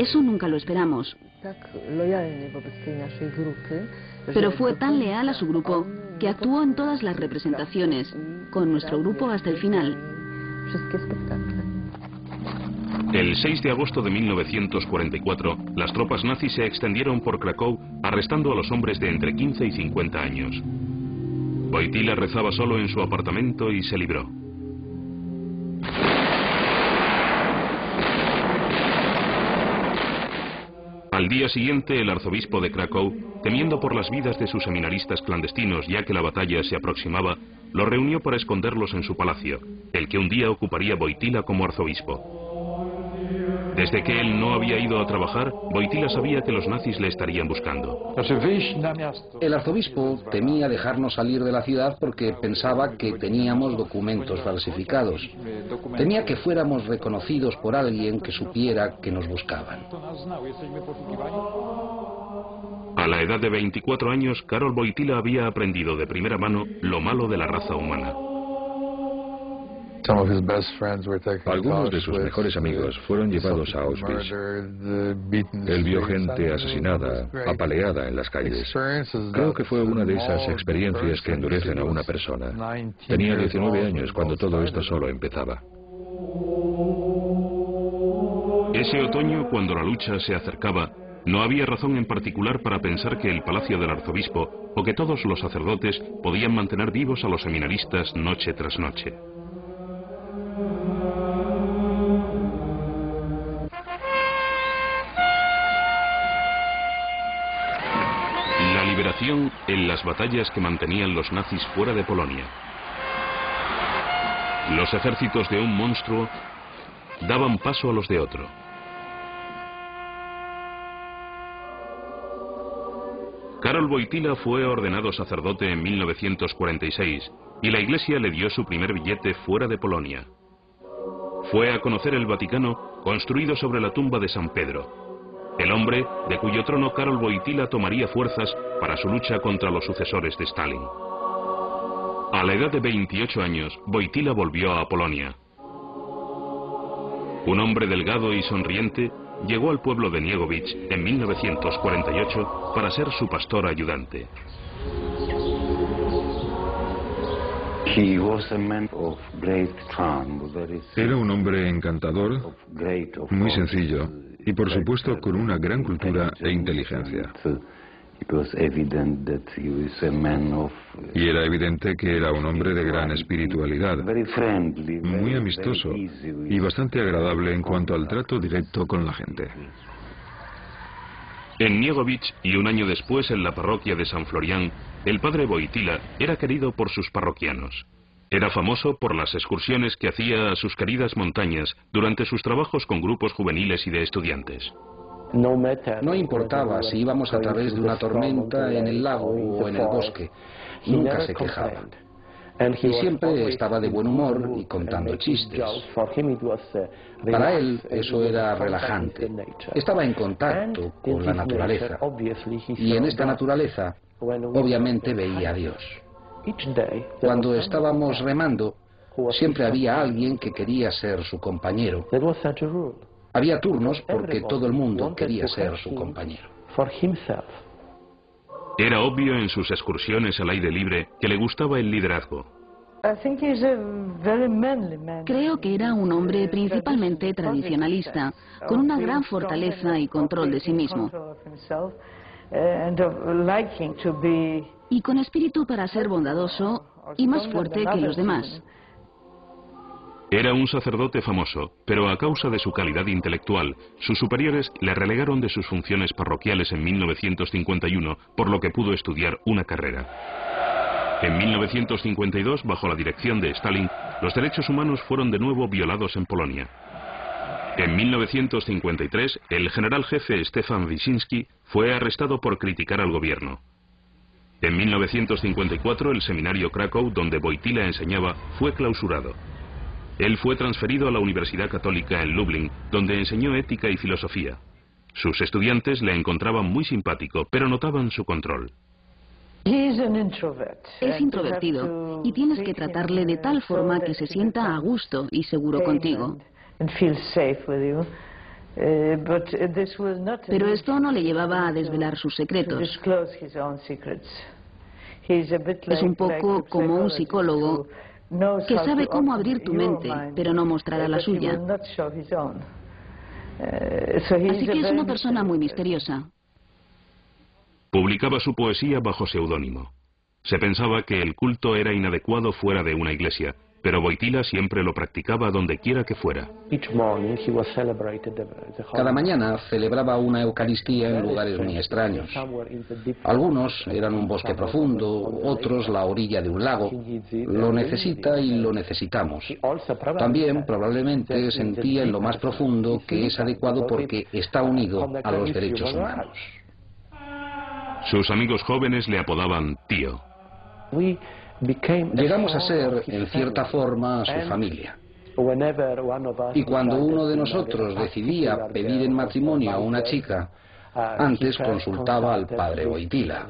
Eso nunca lo esperamos. Pero fue tan leal a su grupo que actuó en todas las representaciones, con nuestro grupo hasta el final. El 6 de agosto de 1944, las tropas nazis se extendieron por Cracovia, arrestando a los hombres de entre 15 y 50 años. Wojtyła rezaba solo en su apartamento y se libró. Al día siguiente, el arzobispo de Cracovia, temiendo por las vidas de sus seminaristas clandestinos ya que la batalla se aproximaba, los reunió para esconderlos en su palacio, el que un día ocuparía Wojtyła como arzobispo. Desde que él no había ido a trabajar, Wojtyła sabía que los nazis le estarían buscando. El arzobispo temía dejarnos salir de la ciudad porque pensaba que teníamos documentos falsificados. Temía que fuéramos reconocidos por alguien que supiera que nos buscaban. A la edad de 24 años, Karol Wojtyła había aprendido de primera mano lo malo de la raza humana. Algunos de sus mejores amigos fueron llevados a Auschwitz. Él vio gente asesinada, apaleada en las calles. Creo que fue una de esas experiencias que endurecen a una persona. Tenía 19 años cuando todo esto solo empezaba. Ese otoño, cuando la lucha se acercaba, no había razón en particular para pensar que el palacio del arzobispo o que todos los sacerdotes podían mantener vivos a los seminaristas noche tras noche. La liberación en las batallas que mantenían los nazis fuera de Polonia. Los ejércitos de un monstruo daban paso a los de otro. Karol Wojtyła fue ordenado sacerdote en 1946 y la Iglesia le dio su primer billete fuera de Polonia. Fue a conocer el Vaticano, construido sobre la tumba de San Pedro, el hombre de cuyo trono Karol Wojtyła tomaría fuerzas para su lucha contra los sucesores de Stalin. A la edad de 28 años, Wojtyła volvió a Polonia. Un hombre delgado y sonriente llegó al pueblo de Niegowicz en 1948 para ser su pastor ayudante. Era un hombre encantador, muy sencillo y por supuesto con una gran cultura e inteligencia. Y era evidente que era un hombre de gran espiritualidad, muy amistoso y bastante agradable en cuanto al trato directo con la gente. En Niegowicz y un año después en la parroquia de San Florián, el padre Wojtyła era querido por sus parroquianos. Era famoso por las excursiones que hacía a sus queridas montañas durante sus trabajos con grupos juveniles y de estudiantes. No importaba si íbamos a través de una tormenta en el lago o en el bosque, nunca se quejaba. Y siempre estaba de buen humor y contando chistes. Para él eso era relajante. Estaba en contacto con la naturaleza. Y en esta naturaleza, obviamente veía a Dios. Cuando estábamos remando, siempre había alguien que quería ser su compañero. Había turnos porque todo el mundo quería ser su compañero. Era obvio en sus excursiones al aire libre que le gustaba el liderazgo. Creo que era un hombre principalmente tradicionalista, con una gran fortaleza y control de sí mismo. Y con espíritu para ser bondadoso y más fuerte que los demás. Era un sacerdote famoso, pero a causa de su calidad intelectual, sus superiores le relegaron de sus funciones parroquiales en 1951, por lo que pudo estudiar una carrera. En 1952, bajo la dirección de Stalin, los derechos humanos fueron de nuevo violados en Polonia. En 1953, el general jefe Stefan Wyszynski fue arrestado por criticar al gobierno. En 1954, el seminario Krakow, donde Wojtyła enseñaba, fue clausurado. Él fue transferido a la Universidad Católica en Lublin, donde enseñó ética y filosofía. Sus estudiantes le encontraban muy simpático, pero notaban su control. Es introvertido y tienes que tratarle de tal forma que se sienta a gusto y seguro contigo. Pero esto no le llevaba a desvelar sus secretos. Es un poco como un psicólogo que sabe cómo abrir tu mente, pero no mostrará la suya. Así que es una persona muy misteriosa. Publicaba su poesía bajo seudónimo. Se pensaba que el culto era inadecuado fuera de una iglesia, pero Wojtyła siempre lo practicaba donde quiera que fuera. Cada mañana celebraba una Eucaristía en lugares muy extraños. Algunos eran un bosque profundo, otros la orilla de un lago. Lo necesita y lo necesitamos. También probablemente sentía en lo más profundo que es adecuado porque está unido a los derechos humanos. Sus amigos jóvenes le apodaban tío. Llegamos a ser, en cierta forma, su familia. Y cuando uno de nosotros decidía pedir en matrimonio a una chica, antes consultaba al padre Wojtyła.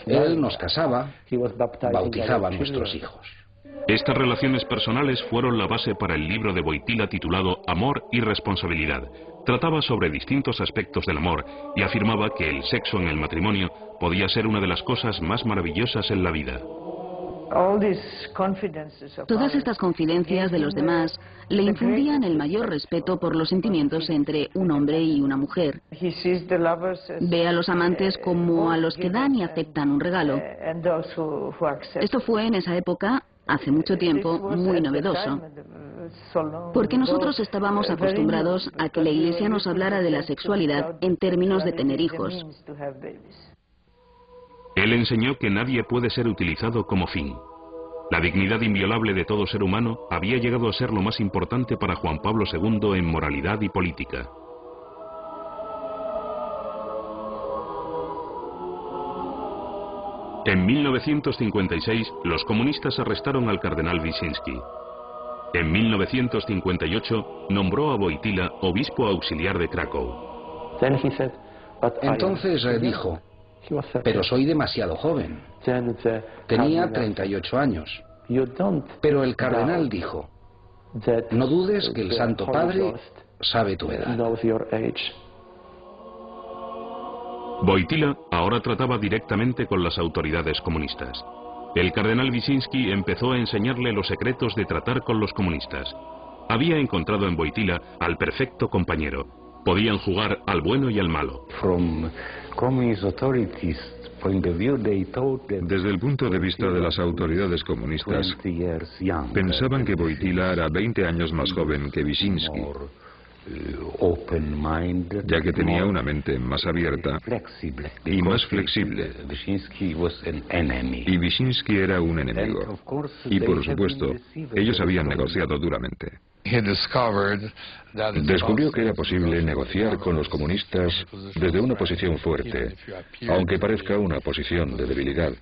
Él nos casaba, bautizaba a nuestros hijos. Estas relaciones personales fueron la base para el libro de Wojtyła titulado Amor y Responsabilidad. Trataba sobre distintos aspectos del amor y afirmaba que el sexo en el matrimonio podía ser una de las cosas más maravillosas en la vida. Todas estas confidencias de los demás le infundían el mayor respeto por los sentimientos entre un hombre y una mujer. Ve a los amantes como a los que dan y aceptan un regalo. Esto fue en esa época, hace mucho tiempo, muy novedoso. Porque nosotros estábamos acostumbrados a que la Iglesia nos hablara de la sexualidad en términos de tener hijos. Él enseñó que nadie puede ser utilizado como fin. La dignidad inviolable de todo ser humano había llegado a ser lo más importante para Juan Pablo II en moralidad y política. En 1956, los comunistas arrestaron al cardenal Wyszynski. En 1958, nombró a Wojtyła obispo auxiliar de Krakow. Entonces dijo: pero soy demasiado joven. Tenía 38 años. Pero el cardenal dijo: no dudes que el Santo Padre sabe tu edad. Wojtyła ahora trataba directamente con las autoridades comunistas. El cardenal Wyszynski empezó a enseñarle los secretos de tratar con los comunistas. Había encontrado en Wojtyła al perfecto compañero. Podían jugar al bueno y al malo. Desde el punto de vista de las autoridades comunistas, pensaban que Wojtyła era 20 años más joven que Wyszynski, ya que tenía una mente más abierta y más flexible. Y Wyszynski era un enemigo. Y por supuesto, ellos habían negociado duramente. Descubrió que era posible negociar con los comunistas desde una posición fuerte, aunque parezca una posición de debilidad.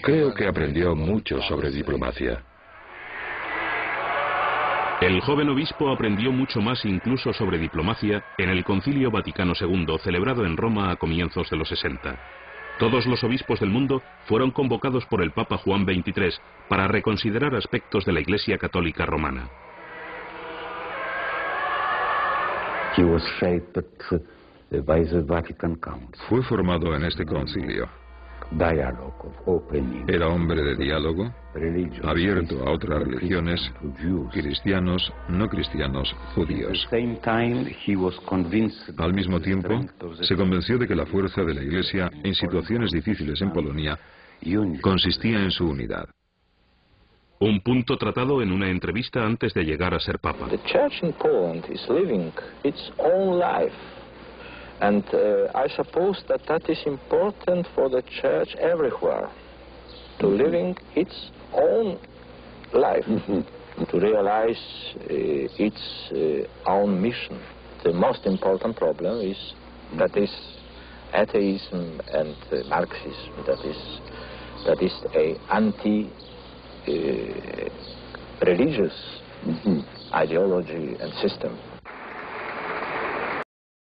Creo que aprendió mucho sobre diplomacia. El joven obispo aprendió mucho más incluso sobre diplomacia en el Concilio Vaticano II, celebrado en Roma a comienzos de los 60. Todos los obispos del mundo fueron convocados por el Papa Juan XXIII para reconsiderar aspectos de la Iglesia Católica Romana. Fue formado en este concilio. Era hombre de diálogo, abierto a otras religiones, cristianos, no cristianos, judíos. Al mismo tiempo, se convenció de que la fuerza de la Iglesia en situaciones difíciles en Polonia consistía en su unidad. Un punto tratado en una entrevista antes de llegar a ser papa. The church in Poland is living its own life. And I suppose that is important for the church everywhere, to living its own life, to realize its own mission. The most important problem is atheism and Marxism. That is a anti-religious ideology and system.